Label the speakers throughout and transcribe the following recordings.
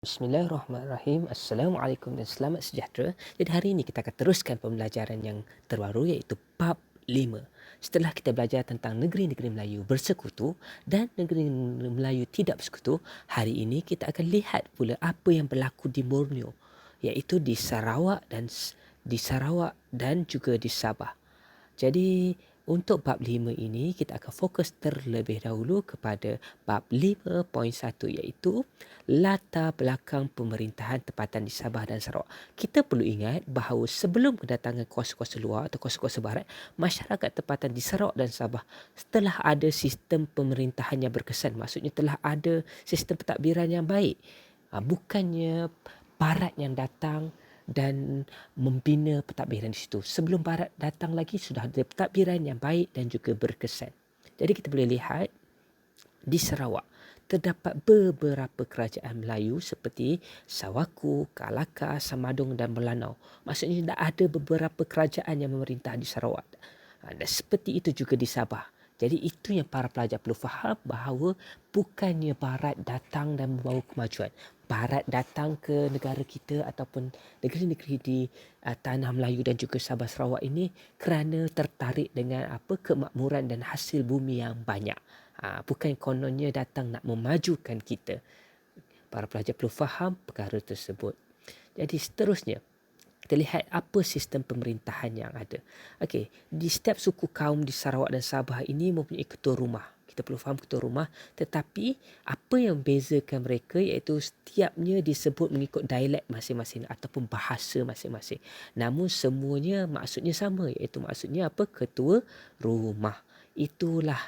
Speaker 1: Bismillahirrahmanirrahim. Assalamualaikum dan selamat sejahtera. Jadi hari ini kita akan teruskan pembelajaran yang terbaru iaitu bab 5. Setelah kita belajar tentang negeri-negeri Melayu bersekutu dan negeri Melayu tidak bersekutu, hari ini kita akan lihat pula apa yang berlaku di Borneo, iaitu di Sarawak dan juga di Sabah. Jadi untuk bab 5 ini kita akan fokus terlebih dahulu kepada bab 5.1 iaitu latar belakang pemerintahan tempatan di Sabah dan Sarawak. Kita perlu ingat bahawa sebelum kedatangan kuasa-kuasa luar atau kuasa-kuasa barat, masyarakat tempatan di Sarawak dan Sabah telah ada sistem pemerintahan yang berkesan. Maksudnya telah ada sistem pentadbiran yang baik. Bukannya barat yang datang dan membina pentadbiran di situ. Sebelum barat datang lagi sudah ada pentadbiran yang baik dan juga berkesan. Jadi kita boleh lihat di Sarawak terdapat beberapa kerajaan Melayu seperti Sawaku, Kalaka, Samadung dan Melanau. Maksudnya ada beberapa kerajaan yang memerintah di Sarawak. Dan seperti itu juga di Sabah. Jadi itu yang para pelajar perlu faham bahawa bukannya barat datang dan membawa kemajuan. Barat datang ke negara kita ataupun negeri-negeri di tanah Melayu dan juga Sabah Sarawak ini kerana tertarik dengan kemakmuran dan hasil bumi yang banyak. Bukan kononnya datang nak memajukan kita. Para pelajar perlu faham perkara tersebut. Jadi seterusnya, kita lihat apa sistem pemerintahan yang ada. Okey, di setiap suku kaum di Sarawak dan Sabah ini mempunyai ketua rumah. Kita perlu faham ketua rumah, tetapi apa yang membezakan mereka iaitu setiapnya disebut mengikut dialek masing-masing ataupun bahasa masing-masing. Namun semuanya maksudnya sama, iaitu maksudnya ketua rumah. Itulah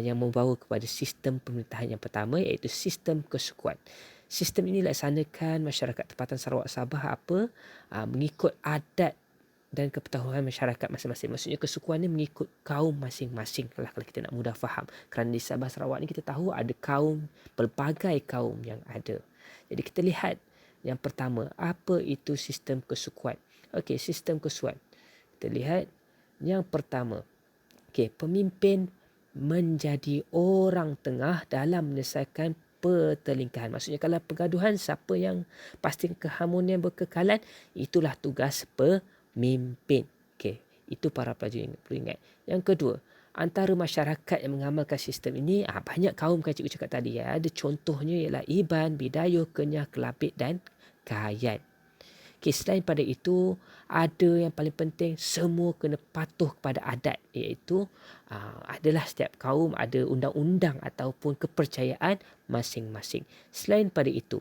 Speaker 1: yang membawa kepada sistem pemerintahan yang pertama iaitu sistem kesukuan. Sistem ini dilaksanakan masyarakat tempatan Sarawak Sabah mengikut adat dan kepengetahuan masyarakat masing-masing. Maksudnya kesukuan ni mengikut kaum masing-masing lah kalau kita nak mudah faham. Kerana di Sabah Sarawak ni kita tahu ada kaum, pelbagai kaum yang ada. Jadi kita lihat yang pertama, apa itu sistem kesukuan. Okey, sistem kesukuan. Kita lihat yang pertama. Okey, pemimpin menjadi orang tengah dalam menyelesaikan pertelingkahan. Maksudnya kalau pergaduhan, siapa yang pastikan keharmonian berkekalan, itulah tugas pemimpin. Okey, itu para pelajar yang perlu ingat. Yang kedua, antara masyarakat yang mengamalkan sistem ini, banyak kaum kan cikgu cakap tadi. Ada contohnya ialah Iban, Bidayuh, Kenyah, Kelabit dan Kayan. Okay, selain pada itu, ada yang paling penting, semua kena patuh kepada adat, iaitu adalah setiap kaum ada undang-undang ataupun kepercayaan masing-masing. Selain pada itu,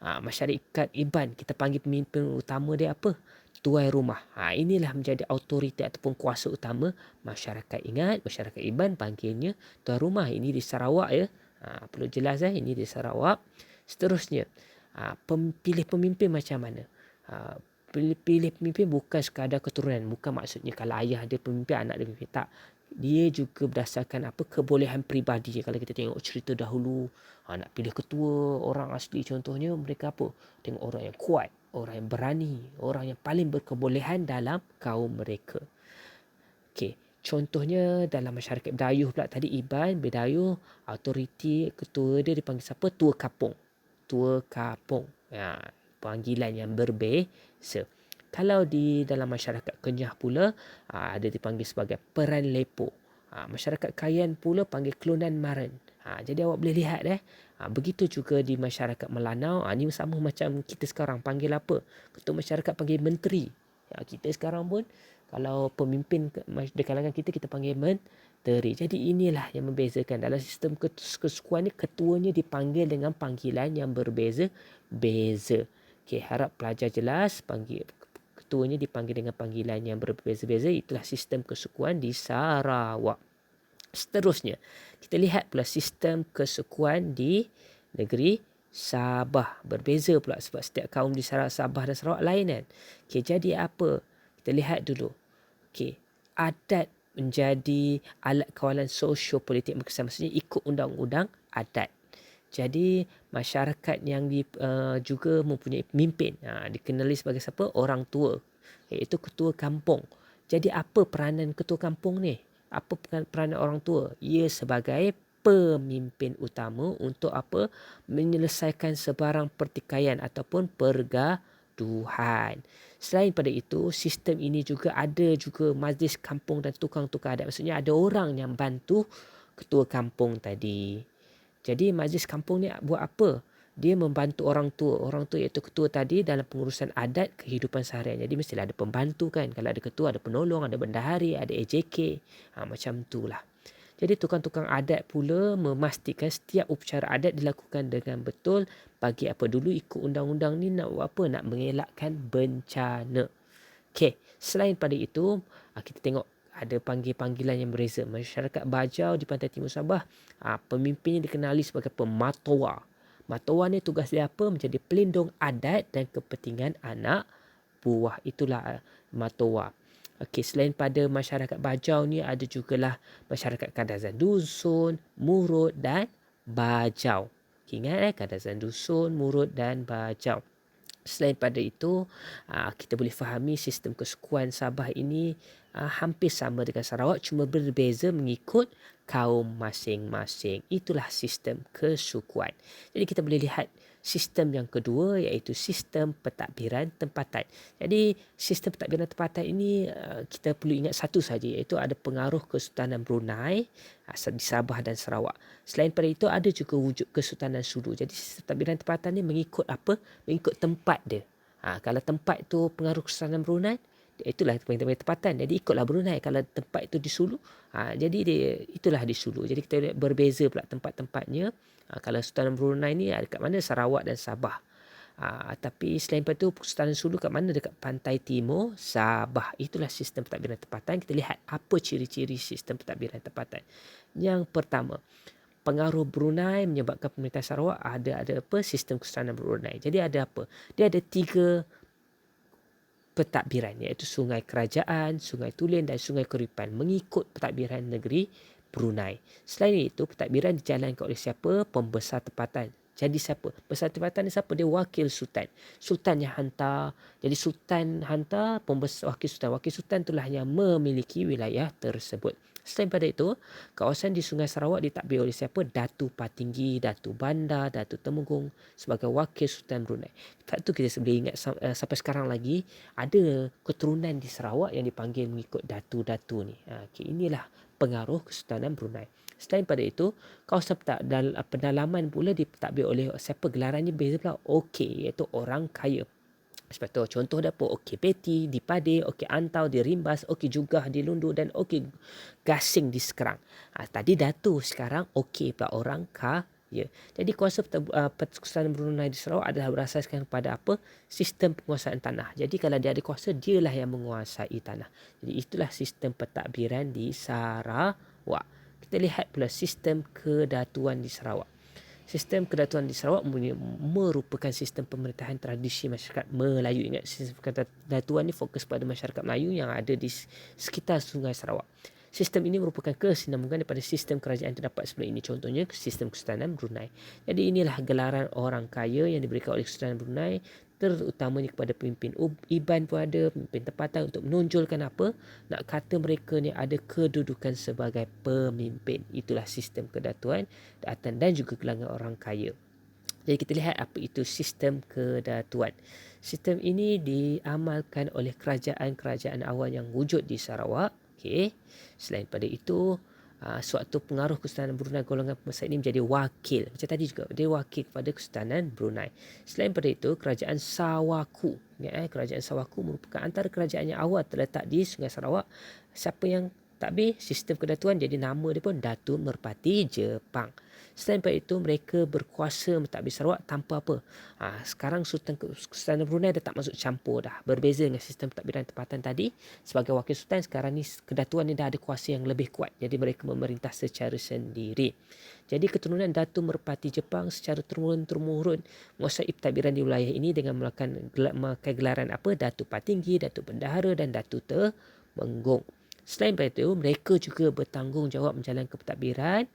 Speaker 1: masyarakat Iban, kita panggil pemimpin utama dia apa? Tuan rumah. Inilah menjadi autoriti ataupun kuasa utama masyarakat. Ingat, masyarakat Iban panggilnya tuan rumah. Ini di Sarawak ya. Perlu jelas ini di Sarawak. Seterusnya, pilih pemimpin macam mana? Pilih pemimpin bukan sekadar keturunan. Bukan maksudnya kalau ayah dia pemimpin, anak dia pemimpin. Tak. Dia juga berdasarkan kebolehan peribadi. Kalau kita tengok cerita dahulu, nak pilih ketua orang asli contohnya, mereka tengok orang yang kuat, orang yang berani, orang yang paling berkebolehan dalam kaum mereka. Okey, contohnya dalam masyarakat Bidayuh pula tadi, Iban, Bidayuh, autoriti ketua dia dipanggil siapa? Tua Kapung. Tua Kapung. Panggilan yang berbeza. Kalau di dalam masyarakat Kenyah pula, ada dipanggil sebagai Peran Lepo. Masyarakat Kayan pula panggil Kelunan Maran. Jadi awak boleh lihat begitu juga di masyarakat Melanau. Ini sama macam kita sekarang panggil apa? Ketua masyarakat panggil menteri. Kita sekarang pun kalau pemimpin di kalangan kita panggil menteri. Jadi inilah yang membezakan. Dalam sistem kesukuan ni, ketuanya dipanggil dengan panggilan yang berbeza-beza. Okey, harap pelajar jelas, ketuanya dipanggil dengan panggilan yang berbeza-beza. Itulah sistem kesukuan di Sarawak. Seterusnya, kita lihat pula sistem kesukuan di negeri Sabah. Berbeza pula sebab setiap kaum di Sabah dan Sarawak lain kan. Okey, jadi apa? Kita lihat dulu. Okey, adat menjadi alat kawalan sosio-politik berkesan. Maksudnya ikut undang-undang adat. Jadi masyarakat yang juga mempunyai pemimpin, dikenali sebagai siapa? Orang tua, iaitu ketua kampung. Jadi apa peranan ketua kampung ni? Apa peranan orang tua? Ia sebagai pemimpin utama untuk apa? Menyelesaikan sebarang pertikaian ataupun pergaduhan. Selain pada itu, sistem ini juga ada juga majlis kampung dan tukang-tukang adat. Maksudnya ada orang yang bantu ketua kampung tadi. Jadi majlis kampung ni buat apa? Dia membantu orang tua. Orang tua iaitu ketua tadi dalam pengurusan adat kehidupan seharian. Jadi mestilah ada pembantu kan. Kalau ada ketua, ada penolong, ada bendahari, ada AJK. Macam tu lah. Jadi tukang-tukang adat pula memastikan setiap upacara adat dilakukan dengan betul. Bagi apa dulu ikut undang-undang ni nak buat apa? Nak mengelakkan bencana. Okey, selain pada itu, kita tengok ada panggilan yang berbeza. Masyarakat Bajau di Pantai Timur Sabah, pemimpinnya dikenali sebagai pematoa. Matoa ni tugas dia apa? Menjadi pelindung adat dan kepentingan anak buah. Itulah matoa. Okey, selain pada masyarakat Bajau ni ada jugalah masyarakat Kadazan Dusun, Murut dan Bajau. Ingat Kadazan Dusun, Murut dan Bajau. Selain pada itu, kita boleh fahami sistem kesukuan Sabah ini hampir sama dengan Sarawak, cuma berbeza mengikut kaum masing-masing. Itulah sistem kesukuan. Jadi kita boleh lihat sistem yang kedua iaitu sistem pentadbiran tempatan. Jadi sistem pentadbiran tempatan ini kita perlu ingat satu saja iaitu ada pengaruh Kesultanan Brunei di Sabah dan Sarawak. Selain pada itu ada juga wujud Kesultanan Sulu. Jadi sistem pentadbiran tempatan ni mengikut apa? Mengikut tempat dia. Kalau tempat tu pengaruh Kesultanan Brunei, itulah tempatan. Jadi ikutlah Brunei. Kalau tempat itu di Sulu, jadi itulah di Sulu. Jadi kita lihat berbeza pula tempat-tempatnya. Kalau Sultanan Brunei ni dekat mana? Sarawak dan Sabah. Tapi selain itu Sultanan Sulu kat mana? Dekat pantai timur Sabah. Itulah sistem pentadbiran tempatan. Kita lihat apa ciri-ciri sistem pentadbiran tempatan. Yang pertama, pengaruh Brunei menyebabkan pemerintah Sarawak ada apa? Sistem Kesultanan Brunei. Jadi ada apa? Dia ada 3 pentadbiran iaitu Sungai Kerajaan, Sungai Tulen dan Sungai Keripan mengikut pentadbiran negeri Brunei. Selain itu, pentadbiran dijalankan oleh siapa? Pembesar tempatan. Jadi siapa? Pembesar tempatan ni siapa? Dia wakil sultan. Sultan yang hantar. Jadi sultan hantar pembesar wakil sultan. Wakil sultan itulah yang memiliki wilayah tersebut. Selain pada itu, kawasan di Sungai Sarawak ditadbir oleh siapa? Datu Patinggi, Datu Bandar, Datu Temenggung sebagai wakil Sultan Brunei. Kat tu kita boleh ingat sampai sekarang lagi ada keturunan di Sarawak yang dipanggil mengikut datu-datu ni. Inilah pengaruh Kesultanan Brunei. Selain pada itu, kawasan pendalaman pula ditadbir oleh siapa? Gelarannya beza pula. Okey, iaitu orang kaya. Sebab tu contoh dia apa? Okey Peti di Padi, okey Antau di Rimbas, okey Jugah di Lundu dan okey Gasing di Sekerang. Tadi Datu, sekarang okey pula orang kaya. Jadi kuasa Kesultanan Brunei di Sarawak adalah berasaskan kepada apa? Sistem penguasaan tanah. Jadi kalau dia ada kuasa, dialah yang menguasai tanah. Jadi itulah sistem pentadbiran di Sarawak. Kita lihat pula sistem kedatuan di Sarawak. Sistem kedatuan di Sarawak merupakan sistem pemerintahan tradisi masyarakat Melayu. Ingat, sistem kedatuan ni fokus pada masyarakat Melayu yang ada di sekitar Sungai Sarawak. Sistem ini merupakan kesinambungan daripada sistem kerajaan terdapat sebelum ini. Contohnya sistem Kesultanan Brunei. Jadi inilah gelaran orang kaya yang diberikan oleh Kesultanan Brunei, terutamanya kepada pemimpin Iban pun ada, pemimpin tempatan untuk menonjolkan apa? Nak kata mereka ni ada kedudukan sebagai pemimpin. Itulah sistem kedatuan dan juga gelangan orang kaya. Jadi kita lihat apa itu sistem kedatuan. Sistem ini diamalkan oleh kerajaan-kerajaan awal yang wujud di Sarawak. Okey. Selain pada itu, suatu pengaruh Kesultanan Brunei golongan pembesar ini menjadi wakil. Macam tadi juga, dia wakil kepada Kesultanan Brunei. Selain pada itu, kerajaan Sawaku. Kerajaan Sawaku merupakan antara kerajaan yang awal terletak di Sungai Sarawak. Siapa yang takbir? Sistem kedatuan, jadi nama dia pun Datu Merpati Jepang. Selain daripada itu, mereka berkuasa mentadbir Sarawak tanpa apa? Sekarang Kesultanan Brunei dah tak masuk campur dah. Berbeza dengan sistem pentadbiran tempatan tadi. Sebagai wakil sultan, sekarang ni kedatuan ni dah ada kuasa yang lebih kuat. Jadi mereka memerintah secara sendiri. Jadi keturunan Datu Merpati Jepang secara turun-temurun menguasai pentadbiran di wilayah ini dengan memakai gelaran apa? Datu Patinggi, Datu Bendahara dan Datu Temenggung. Selain daripada itu, mereka juga bertanggungjawab menjalankan pentadbiran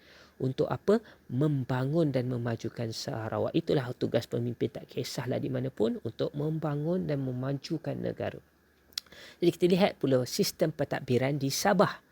Speaker 1: untuk apa? Membangun dan memajukan Sarawak. Itulah tugas pemimpin, tak kisahlah di mana pun, untuk membangun dan memajukan negara. Jadi kita lihat pula sistem pentadbiran di Sabah.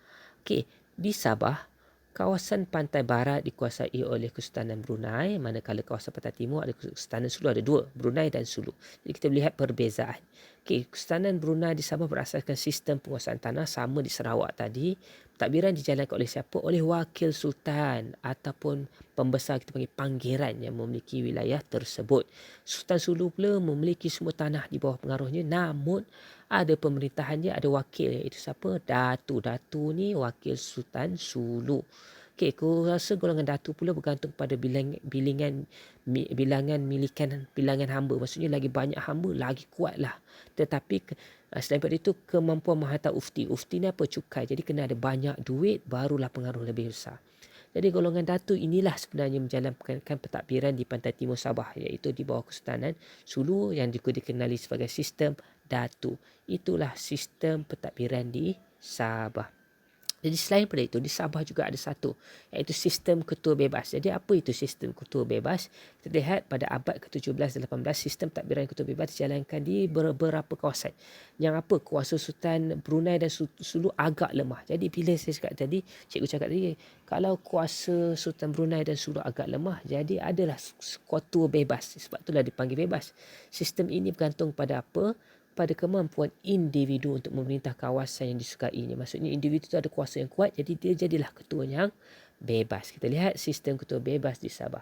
Speaker 1: Okey, di Sabah Kawasan pantai barat dikuasai oleh Kesultanan Brunei, manakala kawasan pantai timur ada Kesultanan Sulu, ada dua, Brunei dan Sulu. Jadi kita melihat perbezaan. Okey, Kesultanan Brunei di Sabah berasaskan sistem penguasaan tanah sama di Sarawak tadi. Pentadbiran dijalankan oleh siapa? Oleh wakil sultan ataupun pembesar, kita panggil panggiran yang memiliki wilayah tersebut. Sultan Sulu pula memiliki semua tanah di bawah pengaruhnya, namun ada pemerintahannya, ada wakil, iaitu siapa? Datu. Datu ni wakil Sultan Sulu. Okey, aku rasa golongan datu pula bergantung pada bilangan bilangan hamba. Maksudnya lagi banyak hamba, lagi kuatlah. Tetapi selain daripada itu, kemampuan menghantar ufti. Ufti ni apa? Cukai. Jadi kena ada banyak duit, barulah pengaruh lebih besar. Jadi golongan datu inilah sebenarnya menjalankan pentadbiran di pantai timur Sabah, iaitu di bawah Kesultanan Sulu yang juga dikenali sebagai sistem datu. Itulah sistem pentadbiran di Sabah. Jadi selain daripada itu, di Sabah juga ada satu, iaitu sistem ketua bebas. Jadi apa itu sistem ketua bebas? Kita lihat pada abad ke-17 dan 18, sistem pentadbiran ketua bebas dijalankan di beberapa kawasan. Yang apa? Kuasa Sultan Brunei dan Sulu agak lemah. Jadi bila saya cakap tadi, cikgu cakap tadi, kalau kuasa Sultan Brunei dan Sulu agak lemah, jadi adalah ketua bebas. Sebab itulah dipanggil bebas. Sistem ini bergantung pada apa? Pada kemampuan individu untuk memerintah kawasan yang disukainya. Maksudnya individu itu ada kuasa yang kuat, jadi dia jadilah ketua yang bebas. Kita lihat sistem ketua bebas di Sabah.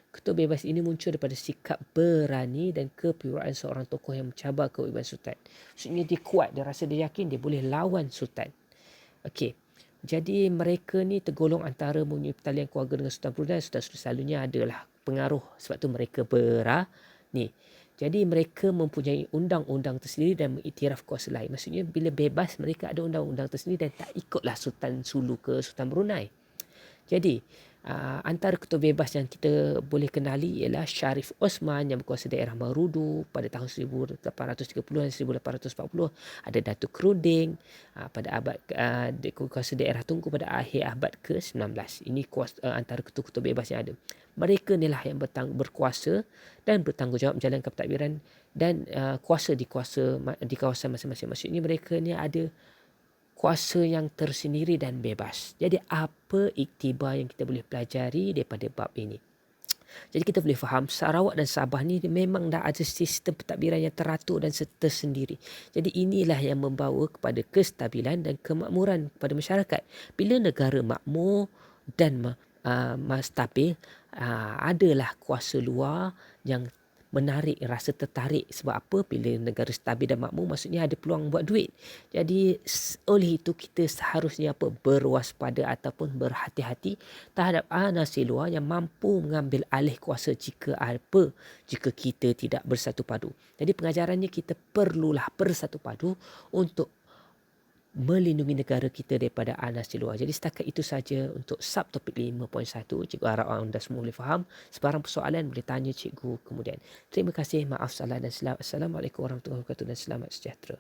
Speaker 1: Ketua bebas ini muncul daripada sikap berani dan kepiawaian seorang tokoh yang mencabar kewajiban sultan. Maksudnya dia kuat, dia rasa dia yakin dia boleh lawan sultan. Okey. Jadi mereka ni tergolong antara mempunyai pertalian keluarga dengan Sultan Brunei. Sultan selalunya adalah pengaruh, sebab tu mereka berani. Jadi mereka mempunyai undang-undang tersendiri dan mengiktiraf kuasa lain. Maksudnya bila bebas, mereka ada undang-undang tersendiri dan tak ikutlah Sultan Sulu ke Sultan Brunei. Jadi antara ketua bebas yang kita boleh kenali ialah Syarif Osman yang berkuasa daerah Marudu pada tahun 1830 dan 1840. Ada Datuk Kruding pada abad kuasa daerah Tunku pada akhir abad ke-19. Ini antara ketua-ketua bebas yang ada. Mereka inilah yang berkuasa dan bertanggungjawab menjalankan pentadbiran dan kuasa di kawasan masing-masing. Maksudnya mereka ni ada kuasa yang tersendiri dan bebas. Jadi apa iktibar yang kita boleh pelajari daripada bab ini? Jadi kita boleh faham Sarawak dan Sabah ni memang dah ada sistem pentadbiran yang teratur dan tersendiri. Jadi inilah yang membawa kepada kestabilan dan kemakmuran kepada masyarakat. Bila negara makmur dan stabil, adalah kuasa luar yang menarik, rasa tertarik. Sebab apa? Bila negara stabil dan makmur, maksudnya ada peluang buat duit. Jadi oleh itu kita seharusnya berwaspada ataupun berhati-hati terhadap anasir luar yang mampu mengambil alih kuasa jika kita tidak bersatu padu. Jadi pengajarannya kita perlulah bersatu padu untuk melindungi negara kita daripada anasir luar. Jadi setakat itu saja untuk subtopik 5.1. Cikgu harap anda semua boleh faham. Sebarang persoalan boleh tanya cikgu kemudian. Terima kasih, maaf salah dan silap. Assalamualaikum warahmatullahi wabarakatuh dan selamat sejahtera.